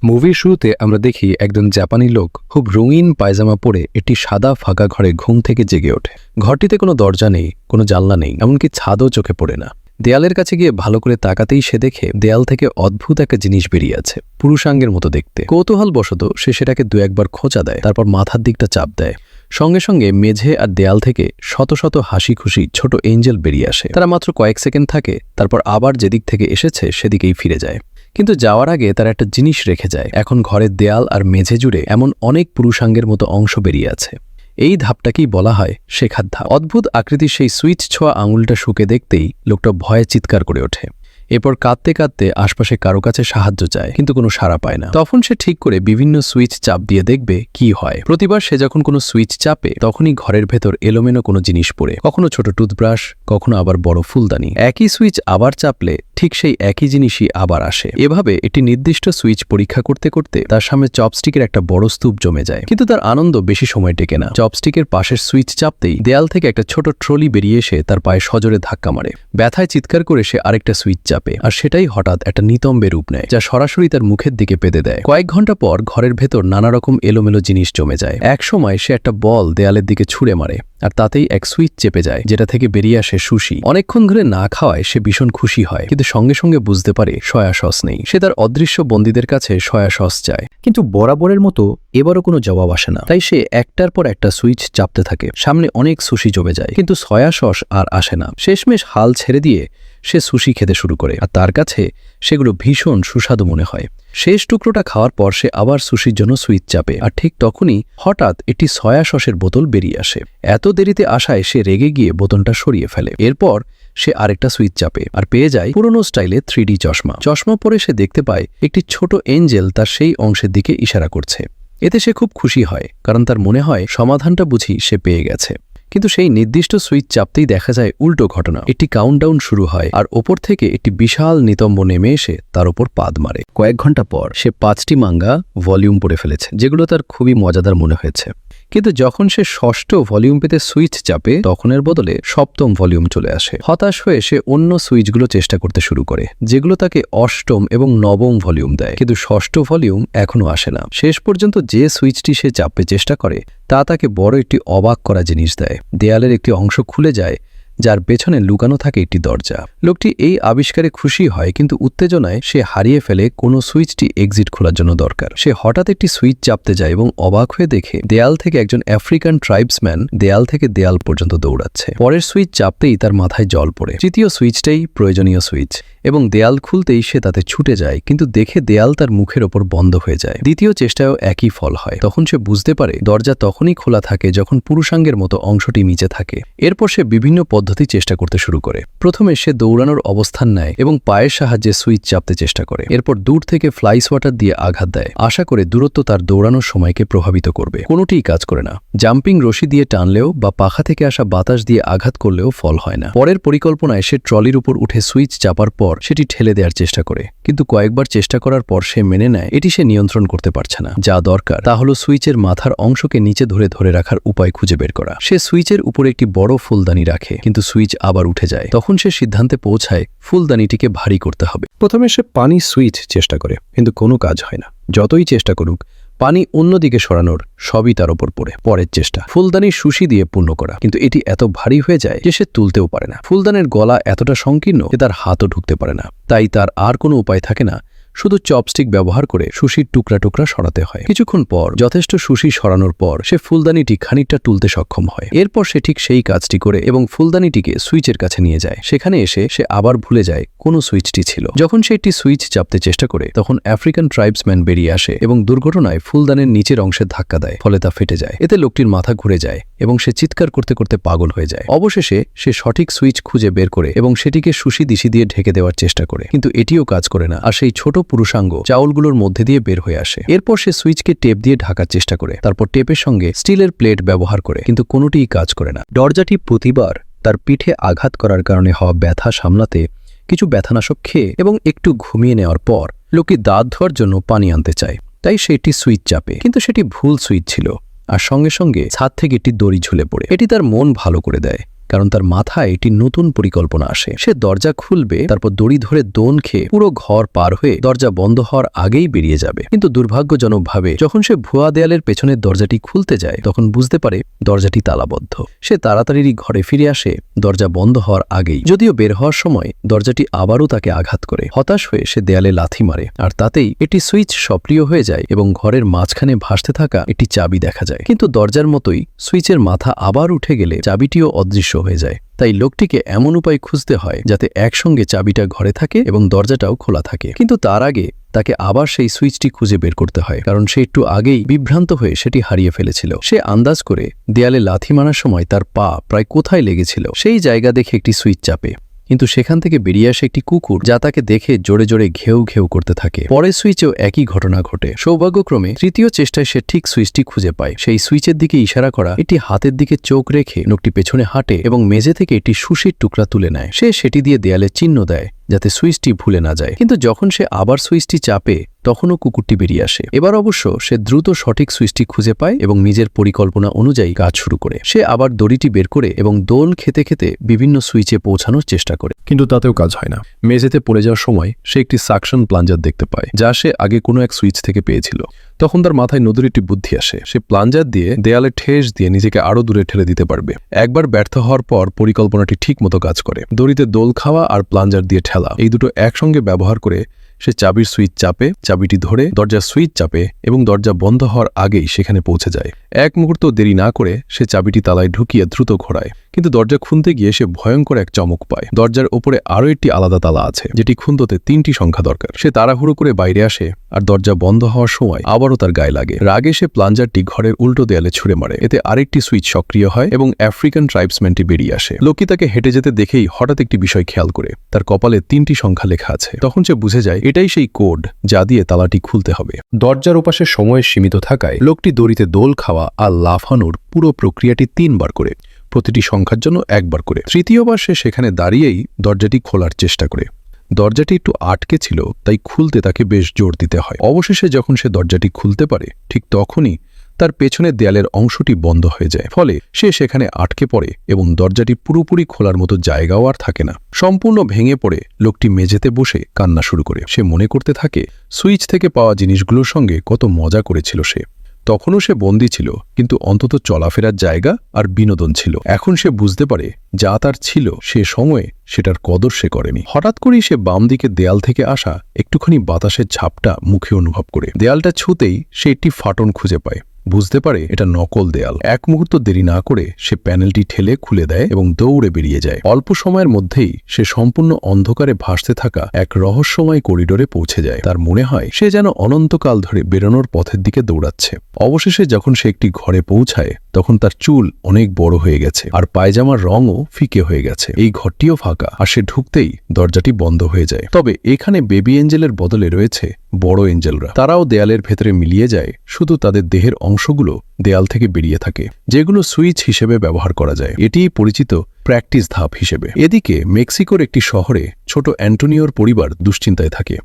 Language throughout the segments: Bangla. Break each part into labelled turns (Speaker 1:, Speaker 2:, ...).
Speaker 1: মুভির শুরুতে আমরা দেখি একজন জাপানি লোক খুব রঙিন পায়জামা পরে একটি সাদা ফাঁকা ঘরে ঘুম থেকে জেগে ওঠে। ঘরটিতে কোনো দরজা নেই, কোনো জানলা নেই, এমনকি ছাদও চোখে পড়ে না। দেয়ালের কাছে গিয়ে ভালো করে তাকাতেই সে দেখে দেয়াল থেকে অদ্ভুত একটা জিনিস বেরিয়ে আছে, পুরুষাঙ্গের মতো দেখতে। কৌতূহলবশত সে সেটাকে দু একবার খোঁচা দেয়, তারপর মাথার দিকটা চাপ দেয়। সঙ্গে সঙ্গে মেঝে আর দেয়াল থেকে শত শত হাসি খুশি ছোট এঞ্জেল বেরিয়ে আসে। তারা মাত্র কয়েক সেকেন্ড থাকে, তারপর আবার যেদিক থেকে এসেছে সেদিকেই ফিরে যায়। কিন্তু যাওয়ার আগে তারা একটা জিনিস রেখে যায়। এখন ঘরের দেয়াল আর মেঝে জুড়ে এমন অনেক পুরুষাঙ্গের মতো অংশ বেরিয়ে আছে। এই ধাপটাকেই বলা হয় শেখার ধাপ। অদ্ভুত আকৃতির সেই সুইচ ছোঁয়া আঙুলটা শুকে দেখতেই লোকটা ভয়ে চিৎকার করে ওঠে। এরপর কাঁদতে কাঁদতে আশপাশে কারো কাছে সাহায্য চায়, কিন্তু কোনো সাড়া পায় না। তখন সে ঠিক করে বিভিন্ন সুইচ চাপ দিয়ে দেখবে কি হয়। প্রতিবার সে যখন কোনো সুইচ চাপে তখনই ঘরের ভেতর এলোমেলো কোনো জিনিস পড়ে, কখনো ছোট টুথব্রাশ, কখনো আবার বড় ফুলদানি। একই সুইচ আবার চাপলে ঠিক সেই একই জিনিসই আবার আসে। এভাবে একটি নির্দিষ্ট সুইচ পরীক্ষা করতে করতে তার সামনে চপস্টিকের একটা বড় স্তূপ জমে যায়। কিন্তু তার আনন্দ বেশি সময় টেকে না। চপস্টিকের পাশের সুইচ চাপতেই দেয়াল থেকে একটা ছোট ট্রলি বেরিয়ে এসে তার পায়ে সজোরে ধাক্কা মারে। ব্যথায় চিৎকার করে সে আরেকটা সুইচ চাপে, আর সেটাই হঠাৎ একটা নিতম্বে রূপ নেয়, যা সরাসরি তার মুখের দিকে পেতে দেয়। কয়েক ঘন্টা পর ঘরের ভেতর নানা রকম এলোমেলো জিনিস জমে যায়। এক সময় সে একটা বল দেয়ালের দিকে ছুঁড়ে মারে, আর তাতেই এক সুইচ চেপে যায়, যেটা থেকে বেরিয়ে আসে সুশি। অনেকক্ষণ ধরে না খাওয়ায় সে ভীষণ খুশি হয়, কিন্তু সঙ্গে সঙ্গে বুঝতে পারে সয়া সস নেই। সে তার অদৃশ্য বন্দীদের কাছে সয়া সস চায়, কিন্তু বরাবরের মতো এবারও কোনো জবাব আসে না। তাই সে একটার পর একটা সুইচ চাপতে থাকে। সামনে অনেক সুশি জমে যায়, কিন্তু সয়া সস আর আসে না। শেষমেশ হাল ছেড়ে দিয়ে সে সুশি খেতে শুরু করে, আর তার কাছে সেগুলো ভীষণ সুস্বাদু মনে হয়। শেষ টুকরোটা খাওয়ার পর সে আবার সুশির জন্য সুইচ চাপে, আর ঠিক তখনই হঠাৎ একটি সয়া সসের বোতল বেরিয়ে আসে। এত দেরিতে আসায় সে রেগে গিয়ে বোতলটা সরিয়ে ফেলে। এরপর সে আরেকটা সুইচ চাপে আর পেয়ে যায় পুরনো স্টাইলে 3D চশমা। চশমা পরে সে দেখতে পায় একটি ছোট এঞ্জেল তার সেই অংশের দিকে ইশারা করছে। এতে সে খুব খুশি হয়, কারণ তার মনে হয় সমাধানটা বুঝি সে পেয়ে গেছে। কিন্তু সেই নির্দিষ্ট সুইচ চাপতেই দেখা যায় উল্টো ঘটনা। একটি কাউন্টডাউন শুরু হয়, আর ওপর থেকে একটি বিশাল নিতম্ব নেমে এসে তার ওপর পাদ মারে। কয়েক ঘন্টা পর সে 5টি মাঙ্গা ভলিউম পড়ে ফেলেছে, যেগুলো তার খুবই মজাদার মনে হয়েছে। কিন্তু যখন সে 6ষ্ঠ ভলিউম পেতে সুইচ চাপে, তখনের বদলে 7ম ভলিউম চলে আসে। হতাশ হয়ে সে অন্য সুইচগুলো চেষ্টা করতে শুরু করে, যেগুলো তাকে 8ম এবং 9ম ভলিউম দেয়। কিন্তু 6ষ্ঠ ভলিউম এখনও আসে না। শেষ পর্যন্ত যে সুইচটি সে চাপতে চেষ্টা করে তা তাকে বড় একটি অবাক করা জিনিস দেয়। দেয়ালের একটি অংশ খুলে যায়, যার পেছনে লুকানো থাকে একটি দরজা। লোকটি এই আবিষ্কারে খুশি হয়, কিন্তু উত্তেজনায় সে হারিয়ে ফেলে কোন সুইচটি এক্সিট খোলার জন্য দরকার। সে হঠাৎ একটি সুইচ চাপতে যায় এবং অবাক হয়ে দেখে দেয়াল থেকে একজন আফ্রিকান ট্রাইবসম্যান দেয়াল থেকে দেয়াল পর্যন্ত দৌড়াচ্ছে। পরের সুইচ চাপতেই তার মাথায় জল পড়ে। তৃতীয় সুইচটাই প্রয়োজনীয় সুইচ, এবং দেয়াল খুলতেই সে তাতে ছুটে যায়, কিন্তু দেখে দেয়াল তার মুখের ওপর বন্ধ হয়ে যায়। দ্বিতীয় চেষ্টায়ও একই ফল হয়। তখন সে বুঝতে পারে দরজা তখনই খোলা থাকে যখন পুরুষাঙ্গের মতো অংশটি নিচে থাকে। এরপর সে বিভিন্ন পদ্ধতি চেষ্টা করতে শুরু করে। প্রথমে সে দৌড়ানোর অবস্থান নেয় এবং পায়ের সাহায্যে সুইচ চাপতে চেষ্টা করে। এরপর দূর থেকে ফ্লাই সোয়াটার দিয়ে আঘাত দেয়, আশা করে দূরত্ব তার দৌড়ানোর সময়কে প্রভাবিত করবে। কোনোটিই কাজ করে না। জাম্পিং রশি দিয়ে টানলেও বা পাখা থেকে আসা বাতাস দিয়ে আঘাত করলেও ফল হয় না। পরের পরিকল্পনায় সে ট্রলির উপর উঠে সুইচ চাপার পর সেটি ঠেলে দেওয়ার চেষ্টা করে, কিন্তু কয়েকবার চেষ্টা করার পর সে মেনে নেয় এটি সে নিয়ন্ত্রণ করতে পারছে না। যা দরকার তা হলো সুইচের মাথার অংশকে নিচে ধরে রাখার উপায় খুঁজে বের করা। সে সুইচের উপরে একটি বড় ফুলদানি রাখে, কিন্তু সুইচ আবার উঠে যায়। তখন সে সিদ্ধান্তে পৌঁছায় ফুলদানিটিকে ভারী করতে হবে। প্রথমে সে পানি সুইচ চেষ্টা করে, কিন্তু কোনো কাজ হয় না। যতই চেষ্টা করুক, পানি অন্যদিকে সরানোর সবই তার ওপর পড়ে। পরের চেষ্টা ফুলদানির সুশি দিয়ে পূর্ণ করা, কিন্তু এটি এত ভারী হয়ে যায় যে সে তুলতেও পারে না। ফুলদানের গলা এতটা সংকীর্ণ যে তার হাতও ঢুকতে পারে না। তাই তার আর কোনো উপায় থাকে না, শুধু চপস্টিক ব্যবহার করে সুশির টুকরা টুকরা সরাতে হয়। কিছুক্ষণ পর যথেষ্ট সুশি সরানোর পর সে ফুলদানিটি খানিকটা তুলতে সক্ষম হয়। এরপর সে ঠিক সেই কাজটি করে এবং ফুলদানিটিকে সুইচের কাছে নিয়ে যায়। সেখানে এসে সে আবার ভুলে যায় কোন সুইচটি ছিল। যখন সে একটি সুইচ চাপতে চেষ্টা করে, তখন আফ্রিকান ট্রাইবসম্যান বেরিয়ে আসে এবং দুর্ঘটনায় ফুলদানের নিচের অংশে ধাক্কা দেয়, ফলে তা ফেটে যায়। এতে লোকটির মাথা ঘুরে যায় এবং সে চিৎকার করতে করতে পাগল হয়ে যায়। অবশেষে সে সঠিক সুইচ খুঁজে বের করে এবং সেটিকে সুশি দিশি দিয়ে ঢেকে দেওয়ার চেষ্টা করে, কিন্তু এটিও কাজ করে না, আর সেই ছোট পুরুষাঙ্গ চাউলগুলোর মধ্যে দিয়ে বের হয়ে আসে। এরপর সে সুইচকে টেপ দিয়ে ঢাকার চেষ্টা করে, তারপর টেপের সঙ্গে স্টিলের প্লেট ব্যবহার করে, কিন্তু কোনোটিই কাজ করে না। দরজাটি প্রতিবার তার পিঠে আঘাত করার কারণে হওয়া ব্যথা সামলাতে কিছু ব্যথানাশক খেয়ে এবং একটু ঘুমিয়ে নেওয়ার পর লোকটি দাঁত ধোয়ার জন্য পানি আনতে চায়। তাই সেটি সুইচ চাপে, কিন্তু সেটি ভুল সুইচ ছিল, আর সঙ্গে সঙ্গে ছাদ থেকে একটি দড়ি ঝুলে পড়ে। এটি তার মন ভালো করে দেয়, কারণ তার মাথায় একটি নতুন পরিকল্পনা আসে। সে দরজা খুলবে, তারপর দড়ি ধরে দোন খেয়ে পুরো ঘর পার হয়ে দরজা বন্ধ হওয়ার আগেই বেরিয়ে যাবে। কিন্তু দুর্ভাগ্যজনকভাবে যখন সে ভুয়া দেয়ালের পেছনের দরজাটি খুলতে যায় তখন বুঝতে পারে দরজাটি তালাবদ্ধ। সে তাড়াতাড়ি ঘরে ফিরে আসে দরজা বন্ধ হওয়ার আগেই, যদিও বের হওয়ার সময় দরজাটি আবারও তাকে আঘাত করে। হতাশ হয়ে সে দেয়ালে লাথি মারে, আর তাতেই একটি সুইচ সক্রিয় হয়ে যায় এবং ঘরের মাঝখানে ভাসতে থাকা একটি চাবি দেখা যায়। কিন্তু দরজার মতোই সুইচের মাথা আবার উঠে গেলে চাবিটিও অদৃশ্য হয়ে যায়। তাই লোকটিকে এমন উপায় খুঁজতে হয় যাতে একসঙ্গে চাবিটা ঘরে থাকে এবং দরজাটাও খোলা থাকে। কিন্তু তার আগে তাকে আবার সেই সুইচটি খুঁজে বের করতে হয়, কারণ সে একটু আগেই বিভ্রান্ত হয়ে সেটি হারিয়ে ফেলেছিল। সে আন্দাজ করে দেয়ালে লাথি মারার সময় তার পা প্রায় কোথায় লেগেছিল সেই জায়গা দেখে একটি সুইচ চাপে, কিন্তু সেখান থেকে বেরিয়ে আসে একটি কুকুর যা তাকে দেখে জোরে জোরে ঘেউ ঘেউ করতে থাকে। পরের সুইচেও একই ঘটনা ঘটে। সৌভাগ্যক্রমে তৃতীয় চেষ্টায় সে ঠিক সুইচটি খুঁজে পায়। সেই সুইচের দিকে ইশারা করা একটি হাতের দিকে চোখ রেখে লোকটি পেছনে হাঁটে এবং মেঝে থেকে একটি সুশির টুকরা তুলে নেয়। সে সেটি দিয়ে দেয়ালে চিহ্ন দেয় যাতে সুইচটি ভুলে না যায়। কিন্তু যখন সে আবার সুইচটি চাপে তখনও কুকুরটি বেরিয়ে আসে। এবার অবশ্য সে দ্রুত সঠিক সুইচটি খুঁজে পায় এবং নিজের পরিকল্পনা অনুযায়ী কাজ শুরু করে। সে আবার দড়িটি বের করে এবং দোল খেতে খেতে বিভিন্ন সুইচে পৌঁছানোর চেষ্টা করে,
Speaker 2: কিন্তু তাতেও কাজ হয় না।
Speaker 1: মেঝেতে পড়ে যাওয়ার সময় সে একটি সাকশন প্লাঞ্জার দেখতে পায় যা সে আগে কোনো এক সুইচ থেকে পেয়েছিল। তখন তার মাথায় নতুন একটি বুদ্ধি আসে। সে প্লাঞ্জার দিয়ে দেয়ালে ঠেস দিয়ে নিজেকে আরও দূরে ঠেলে দিতে পারবে। একবার ব্যর্থ হওয়ার পর পরিকল্পনাটি ঠিক মতো কাজ করে। দড়িতে দোল খাওয়া আর প্লাঞ্জার দিয়ে ঠেলা এই দুটো একসঙ্গে ব্যবহার করে সে চাবির সুইচ চাপে, চাবিটি ধরে দরজার সুইচ চাপে এবং দরজা বন্ধ হওয়ার আগেই সেখানে পৌঁছে যায়। এক মুহূর্ত দেরি না করে সে চাবিটি তালায় ঢুকিয়ে দ্রুত ঘোরায়, কিন্তু দরজা খুলতে গিয়ে সে ভয়ঙ্কর এক চমক পায়। দরজার ওপরে আরও একটি আলাদা তালা আছে যেটি খুলতে 3টি সংখ্যা দরকার। সে তাড়াহুড়ো করে বাইরে আসে আর দরজা বন্ধ হওয়ার সময় আবারও তার গায়ে লাগে। রাগে সে প্লাঞ্জারটি ঘরের উল্টো দেয়ালে ছুঁড়ে মারে। এতে আরেকটি সুইচ সক্রিয় হয় এবং আফ্রিকান ট্রাইবসম্যানটি বেরিয়ে আসে। লোকটি তাকে হেঁটে যেতে দেখেই হঠাৎ একটি বিষয় খেয়াল করে। তার কপালে 3টি সংখ্যা লেখা আছে। তখন সে বুঝে যায় এটাই সেই কোড যা দিয়ে তালাটি খুলতে হবে।
Speaker 2: দরজার ওপাশে সময় সীমিত থাকায়
Speaker 1: লোকটি দড়িতে দোল খাওয়া আর লাফানোর পুরো প্রক্রিয়াটি 3 বার করে, প্রতিটি সংখ্যার জন্য 1 বার করে। তৃতীয়বার সে সেখানে দাঁড়িয়েই দরজাটি খোলার চেষ্টা করে। দরজাটি একটু আটকে ছিল, তাই খুলতে তাকে বেশ জোর দিতে হয়। অবশেষে যখন সে দরজাটি খুলতে পারে ঠিক তখনই তার পেছনের দেয়ালের অংশটি বন্ধ হয়ে যায়। ফলে সে সেখানে আটকে পড়ে এবং দরজাটি পুরোপুরি খোলার মতো জায়গাও আর থাকে না। সম্পূর্ণ ভেঙে পড়ে লোকটি মেঝেতে বসে কান্না শুরু করে। সে মনে করতে থাকে সুইচ থেকে পাওয়া জিনিসগুলোর সঙ্গে কত মজা করেছিল সে। তখনও সে বন্দী ছিল, কিন্তু অন্তত চলাফেরার জায়গা আর বিনোদন ছিল। এখন সে বুঝতে পারে যা তার ছিল সে সময়ে সেটার কদর সে করেনি। হঠাৎ করেই সে বাম দিকে দেয়াল থেকে আসা একটুখানি বাতাসের ঝাপটা মুখে অনুভব করে। দেয়ালটা ছুঁতেই সে একটি ফাটন খুঁজে পায়। বুঝতে পারে এটা নকল দেয়াল। এক মুহূর্ত দেরি না করে সে প্যানেলটি ঠেলে খুলে দেয় এবং দৌড়ে বেরিয়ে যায়। অল্প সময়ের মধ্যেই সে সম্পূর্ণ অন্ধকারে ভাসতে থাকা এক রহস্যময় করিডোরে পৌঁছে যায়। তার মনে হয় সে যেন অনন্তকাল ধরে বেরোনোর পথের দিকে দৌড়াচ্ছে। অবশেষে যখন সে একটি ঘরে পৌঁছায় তখন তার চুল অনেক বড় হয়ে গেছে আর পায়জামার রঙও ফিকে হয়ে গেছে। এই ঘরটিও ফাঁকা আর সে ঢুকতেই দরজাটি বন্ধ হয়ে যায়। তবে এখানে বেবি এঞ্জেলের বদলে রয়েছে বড় এঞ্জেলরা। তারাও দেয়ালের ভেতরে মিলিয়ে যায়, শুধু তাদের দেহের অংশগুলো দেয়াল থেকে বেরিয়ে থাকে, যেগুলো সুইচ হিসেবে ব্যবহার করা যায়। এটিই পরিচিত প্র্যাকটিস ধাপ হিসেবে। এদিকে মেক্সিকোর একটি শহরে ছোট অ্যান্টোনিওর পরিবার দুশ্চিন্তায় থাকে।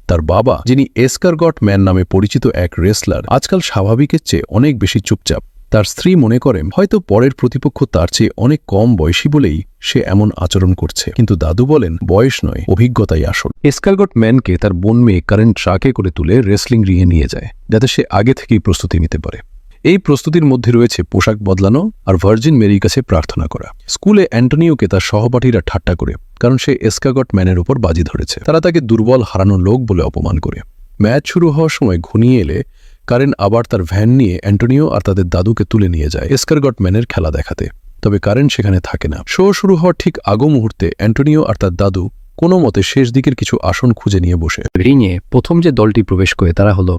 Speaker 1: তার বাবা, যিনি এসকারগট ম্যান নামে পরিচিত এক রেসলার, আজকাল স্বাভাবিকের চেয়ে অনেক বেশি চুপচাপ। তার স্ত্রী মনে করেন হয়তো পরের প্রতিপক্ষ তার চেয়ে অনেক কম বয়সী বলেই সে এমন আচরণ করছে, কিন্তু দাদু বলেন বয়স নয়, অভিজ্ঞতাই আসল। এসকারগট ম্যানকে তার বোন মেয়ে কারেন্ট ট্রাকে করে তুলে রেসলিং রিংয়ে নিয়ে যায় যাতে সে আগে থেকেই প্রস্তুতি নিতে পারে। এই প্রস্তুতির মধ্যে রয়েছে পোশাক বদলানো আর ভার্জিন মেরির কাছে প্রার্থনা করা। স্কুলে অ্যান্টোনিওকে তার সহপাঠীরা ঠাট্টা করে, কারণ সে এসকারগট ম্যানের উপর বাজি ধরেছে। তারা তাকে দুর্বল হারানো লোক বলে অপমান করে। ম্যাচ শুরু হওয়ার সময় ঘনিয়ে এলে কারেন আবার তার ভ্যান নিয়ে অ্যান্টোনিও আর তাদের দাদুকে তুলে নিয়ে যায় এসকারগট ম্যানের খেলা দেখাতে। তবে কারেন সেখানে থাকে না। শো শুরু হওয়ার ঠিক আগো মুহূর্তে অ্যান্টোনিও আর তার দাদু কোনো মতে শেষ দিকের কিছু আসন খুঁজে নিয়ে বসে। রিংয়ে প্রথম যে দলটি প্রবেশ করে তারা হলো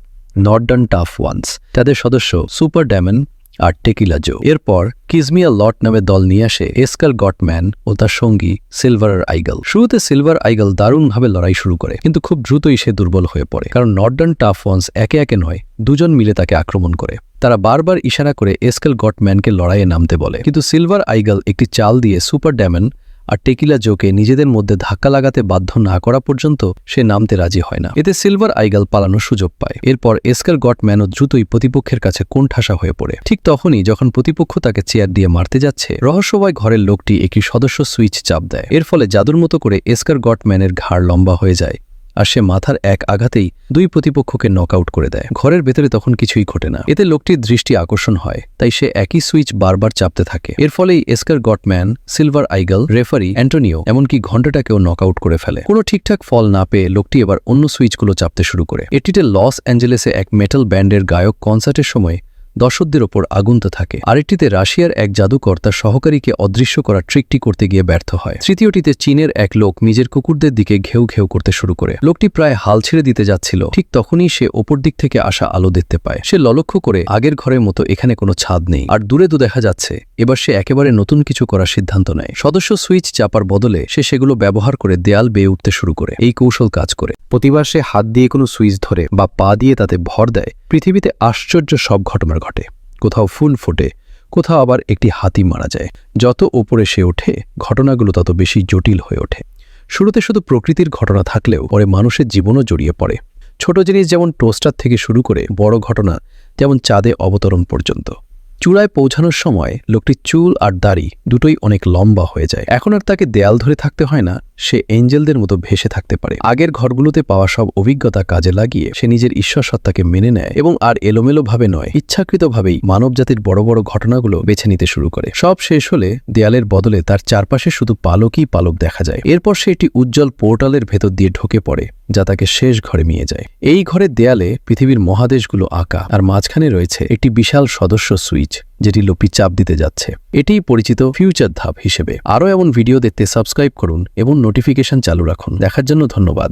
Speaker 1: নর্দার্ন টাফ ওয়ান্স। তাদের সদস্য সুপার ড্যামন আর টেকিলা জো। এরপর কিজমিয়া লট নামে দল নিয়ে আসে এসকারগট ম্যান ও তার সঙ্গী সিলভার আইগল। শুরুতে সিলভার আইগল দারুণভাবে লড়াই শুরু করে, কিন্তু খুব দ্রুতই সে দুর্বল হয়ে পড়ে, কারণ নর্দার্ন টাফ ওয়ান্স একে একে নয়, দুজন মিলে তাকে আক্রমণ করে। তারা বারবার ইশারা করে এসকারগট ম্যানকে লড়াইয়ে নামতে বলে, কিন্তু সিলভার আইগল একটি চাল দিয়ে সুপার ড্যামন আর টেকিলা জোকে নিজেদের মধ্যে ধাক্কা লাগাতে বাধ্য না করা পর্যন্ত সে নামতে রাজি হয় না। এতে সিলভার আইগাল পালানোর সুযোগ পায়। এরপর এস্কার গটম্যানও দ্রুতই প্রতিপক্ষের কাছে কোণঠাসা হয়ে পড়ে। ঠিক তখনই যখন প্রতিপক্ষ তাকে চেয়ার দিয়ে মারতে যাচ্ছে, রহস্যময় ঘরের লোকটি একটি সদস্য সুইচ চাপ দেয়। এর ফলে জাদুর মতো করে এস্কার গটম্যানের ঘাড় লম্বা হয়ে যায় আর সে মাথার এক আঘাতেই দুই প্রতিপক্ষকে নকআউট করে দেয়। ঘরের ভেতরে তখন কিছুই ঘটে না। এতে লোকটির দৃষ্টি আকর্ষণ হয়, তাই সে একই সুইচ বারবার চাপতে থাকে। এর ফলেই এস্কার গটম্যান, সিলভার আইগাল, রেফারি অ্যান্টোনিও এমনকি ঘণ্টাটাকেও নকআউট করে ফেলে। কোনো ঠিকঠাক ফল না পেয়ে লোকটি এবার অন্য সুইচগুলো চাপতে শুরু করে। এটিতে লস অ্যাঞ্জেলেসে এক মেটাল ব্যান্ডের গায়ক কনসার্টের সময় দর্শকদের ওপর আগুনতে থাকে। আরেকটিতে রাশিয়ার এক জাদুকর তার সহকারীকে অদৃশ্য করা ট্রিকটি করতে গিয়ে ব্যর্থ হয়। তৃতীয়টিতে চীনের এক লোক নিজের কুকুরদের দিকে ঘেউ ঘেউ করতে শুরু করে। লোকটি প্রায় হাল ছেড়ে দিতে যাচ্ছিল, ঠিক তখনই সে ওপর দিক থেকে আসা আলো দেখতে পায়। সে ললক্ষ্য করে আগের ঘরের মতো এখানে কোনো ছাদ নেই, আর দূরে দেখা যাচ্ছে। এবার সে একেবারে নতুন কিছু করার সিদ্ধান্ত নেয়। সদস্য সুইচ চাপার বদলে সে সেগুলো ব্যবহার করে দেয়াল বেয়ে উঠতে শুরু করে। এই কৌশল কাজ করে। প্রতিবার সে হাত দিয়ে কোনো সুইচ ধরে বা পা দিয়ে তাতে ভর দেয়, পৃথিবীতে আশ্চর্য সব ঘটনা ঘটে। কোথাও ফুল ফোটে, কোথাও আবার একটি হাতি মারা যায়। যত ওপরে সে ওঠে, ঘটনাগুলো তত বেশি জটিল হয়ে ওঠে। শুরুতে শুধু প্রকৃতির ঘটনা থাকলেও পরে মানুষের জীবনও জড়িয়ে পড়ে। ছোট জিনিস যেমন টোস্টার থেকে শুরু করে বড় ঘটনা যেমন চাঁদে অবতরণ পর্যন্ত। চূড়ায় পৌঁছানোর সময় লোকটির চুল আর দাড়ি দুটোই অনেক লম্বা হয়ে যায়। এখন আর তাকে দেয়াল ধরে থাকতে হয় না, সে এঞ্জেলদের মতো ভেসে থাকতে পারে। আগের ঘরগুলোতে পাওয়া সব অভিজ্ঞতা কাজে লাগিয়ে সে নিজের ঈশ্বর সত্তাকে মেনে নেয় এবং আর এলোমেলোভাবে নয়, ইচ্ছাকৃতভাবেই মানবজাতির বড় বড় ঘটনাগুলো বেছে নিতে শুরু করে। সব শেষ হলে দেয়ালের বদলে তার চারপাশে শুধু পালকই পালক দেখা যায়। এরপর সে একটি উজ্জ্বল পোর্টালের ভেতর দিয়ে ঢুকে পড়ে, যা তাকে শেষ ঘরে নিয়ে যায়। এই ঘরের দেয়ালে পৃথিবীর মহাদেশগুলো আঁকা, আর মাঝখানে রয়েছে একটি বিশাল সদস্য সুইচ, যেটি লোকটি চাপ দিতে যাচ্ছে। এটিই পরিচিত ফিউচার ধাপ হিসেবে। আরও এমন ভিডিও দেখতে সাবস্ক্রাইব করুন এবং নোটিফিকেশন চালু রাখুন। দেখার জন্য ধন্যবাদ।